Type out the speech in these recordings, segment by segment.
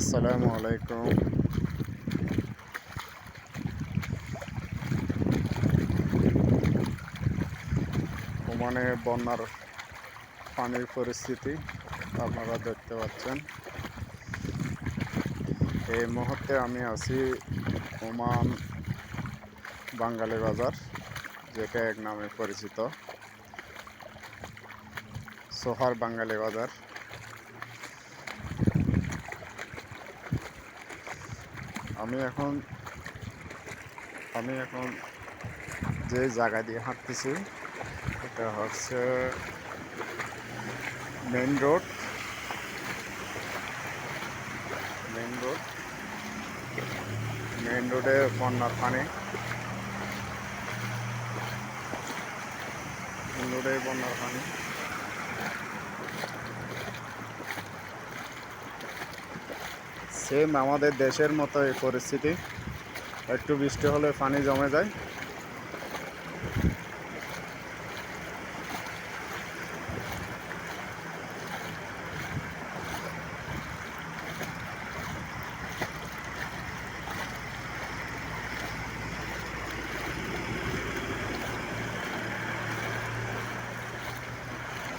আসসালামু আলাইকুম। ওমানে বন্যার পানির পরিস্থিতি আপনারা দেখতে পাচ্ছেন। এই মুহূর্তে আমি আছি ওমান বাঙালি বাজার, যেটা এক নামে পরিচিত সোহার বাঙালি বাজার। আমি এখন যে জায়গা দিয়ে হাঁটতেছি এটা হচ্ছে মেইন রোড। মেইন রোডে বন্যার পানি, সেম আমাদের দেশের মতো এই পরিস্থিতি। একটু বৃষ্টি হলে পানি জমে যায়।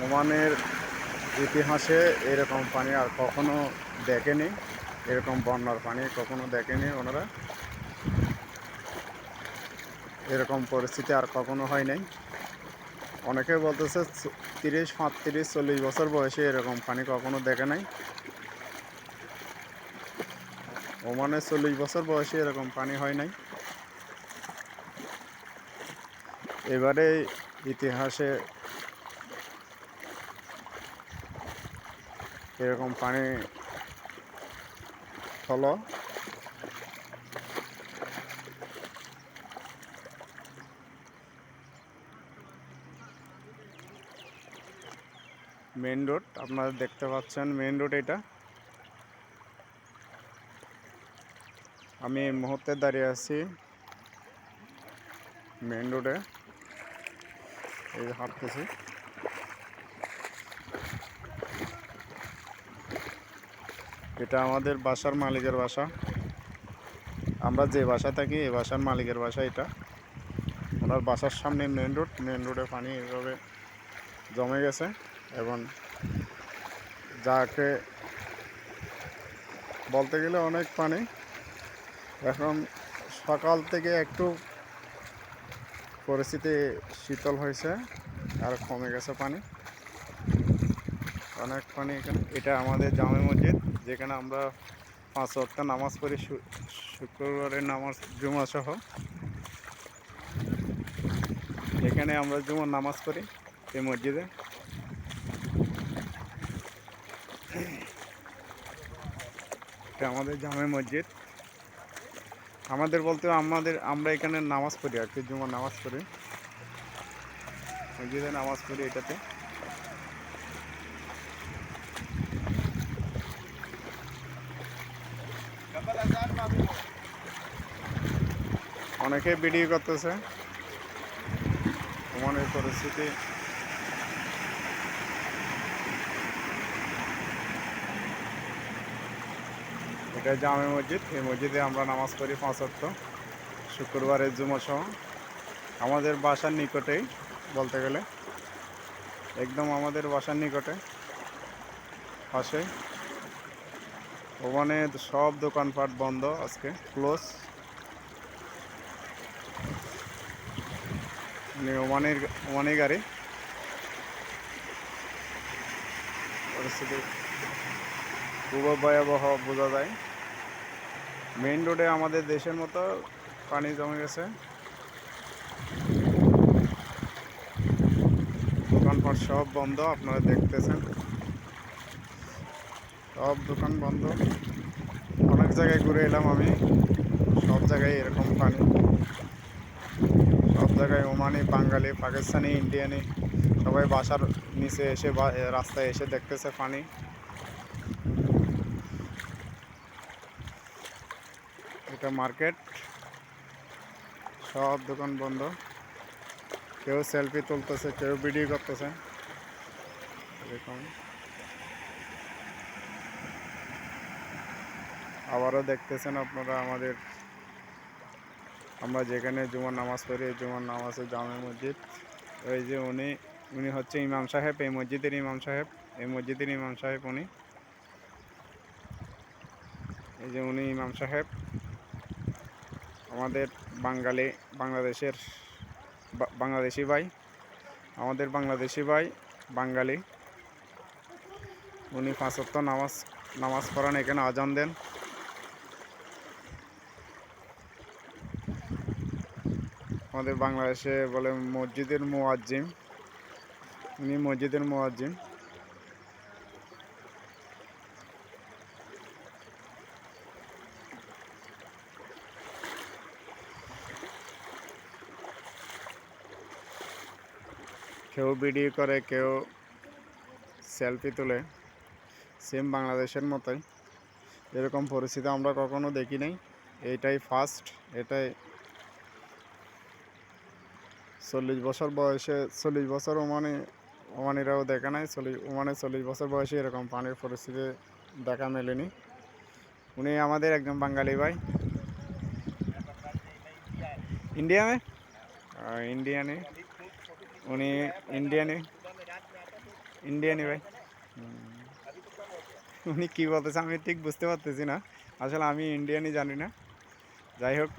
ওমানের ইতিহাসে এরকম পানি আর কখনো দেখেনি, এরকম বন্যার পানি কখনো দেখেনি ওনারা। এরকম পরিস্থিতি আর কখনো হয় নাই। অনেকে বলতেছে 30, 35, 40 বছর বয়সে এরকম পানি কখনো দেখে নাই। ওমানে 40 বছর বয়সে এরকম পানি হয় নাই। এবারে ইতিহাসে এরকম পানি হলো। মেইন রোড আপনারা দেখতে পাচ্ছেন, মেইন রোড এটা। আমি এই মুহূর্তে দাঁড়িয়ে আছি মেইন রোডে, এই হাঁটতেছি। এটা আমাদের বাসার মালিকের বাসা। আমরা যে বাসা থাকি এই বাসার মালিকের বাসা এটা। ওনার বাসার সামনে মেইন রোডে পানি এভাবে জমে গেছে এবং যাকে বলতে গেলে অনেক পানি। এখন সকাল থেকে একটু পরিস্থিতি শীতল হয়েছে আর কমে গেছে পানি, অনেক পানি এখানে। এটা আমাদের জামে মসজিদ, যেখানে আমরা 5 ওয়াক্ত নামাজ পড়ি, শুক্রবারের নামাজ জুমা সহ। এখানে আমরা জুমার নামাজ পড়ি এই মসজিদে। এটা আমাদের জামে মসজিদ। আমাদের বলতে আমরা এখানে নামাজ পড়ি আর কি, জুমার নামাজ পড়ি, মসজিদে নামাজ পড়ি এটাতে। অনেকে ভিডিও করতেছে ওমানের পরিস্থিতি। এটা জামে মসজিদ, এই মসজিদে আমরা নামাজ পড়ি 5 ওয়াক্ত শুক্রবারের জুমা সহ। আমাদের বাসার নিকটেই বলতে গেলে, একদম আমাদের বাসার নিকটে পাশে। ওখানে সব দোকানপাট বন্ধ, আজকে ক্লোজ। ওমানি গাড়ি পরিস্থিতি খুব ভয়াবহ বোঝা যায়। মেইন রোডে আমাদের দেশের মতো পানি জমে গেছে। দোকানপাট সব বন্ধ, আপনারা দেখতেছেন সব দোকান বন্ধ। অনেক জায়গায় ঘুরে এলাম আমি, সব জায়গায় এরকম পানি। সব জায়গায় ওমানি, বাঙালি, পাকিস্তানি, ইন্ডিয়ানি সবাই বাসার নিচে এসে বা রাস্তায় এসে দেখতেছে পানি। এটা মার্কেট, সব দোকান বন্ধ। কেউ সেলফি তুলতেছে, কেউ ভিডিও করতেছে। এরকম আবারও দেখতেছেন আপনারা আমরা যেখানে জুমার নামাজ পড়ি, এই জুমার নামাজে জামে মসজিদ। এই যে উনি হচ্ছে ইমাম সাহেব, এই মসজিদের ইমাম সাহেব, এই মসজিদের ইমাম সাহেব উনি। এই যে উনি ইমাম সাহেব, আমাদের বাংলাদেশি ভাই, আমাদের বাংলাদেশি ভাই, বাঙালি। উনি 5 ওয়াক্ত নামাজ পড়ান, এখানে আজান দেন। আমাদের বাংলাদেশে বলে মসজিদের মুয়াজ্জিম, উনি মসজিদের মুয়াজ্জিম। কেউ ভিডিও করে, কেউ সেলফি তোলে, সেম বাংলাদেশের মতোই। এরকম পরিস্থিতি আমরা কখনো দেখি নাই, এইটাই ফার্স্ট। এটাই 40 বছর বয়সে, 40 বছর ওমানিরাও দেখা নাই, 40 বছর বয়সে এরকম পানির পরিস্থিতি দেখা মেলেনি। উনি আমাদের একজন বাঙালি ভাই। इंडिया में इंडिया ने উনি ইন্ডিয়ানি ভাই। উনি কী বলতেছে আমি ঠিক বুঝতে পারতেছি না, আসলে আমি ইন্ডিয়ানি জানি না। যাই হোক,